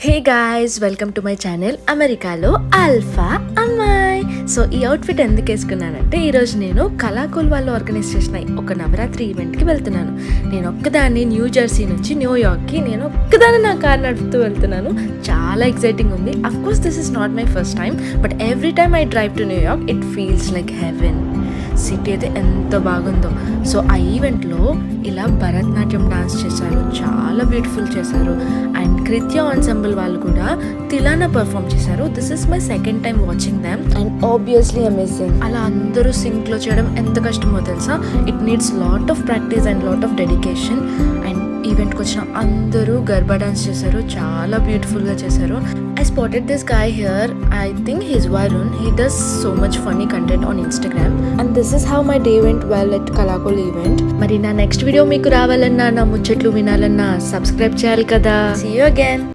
Hey guys, welcome to my channel అమెరికాలో alpha అమ్మాయి. So ఈ అవుట్ఫిట్ ఎందుకు వేసుకున్నానంటే ఈరోజు నేను కళాకోల్ వాళ్ళు ఆర్గనైజ్ చేసిన ఒక నవరాత్రి ఈవెంట్కి వెళ్తున్నాను. నేను ఒక్కదాన్ని న్యూ జెర్సీ నుంచి న్యూయార్క్కి నేను ఒక్కదాన్ని నా కార్ నడుపుతూ వెళ్తున్నాను. చాలా ఎక్సైటింగ్ ఉంది. Of course this is not my first time, but every time I drive to New York it feels like heaven. City అయితే ఎంత బాగుందో. సో ఆ ఈవెంట్లో ఇలా భరతనాట్యం డాన్స్ చేశారు, చాలా బ్యూటిఫుల్ చేశారు. అండ్ కృత్య ఆన్సెంబుల్ వాళ్ళు కూడా తిలానా పర్ఫామ్ చేశారు. This is my second time watching them and obviously amazing. అలా అందరూ సింక్లో చేయడం ఎంత కష్టమో తెలుసా. It needs lot of practice and lot of dedication. And ఈవెంట్కి వచ్చిన అందరూ గర్బా డాన్స్ చేశారు, చాలా బ్యూటిఫుల్గా చేశారు. I spotted this guy here. I think he's Varun. He does so much funny content on Instagram. And this is how my day went well at Kalakol event. మరి నా next video మీకు రావాలన్నా, నా ముచ్చట్లు వినాలన్నా సబ్స్క్రైబ్ చేయాలి కదా. See you again.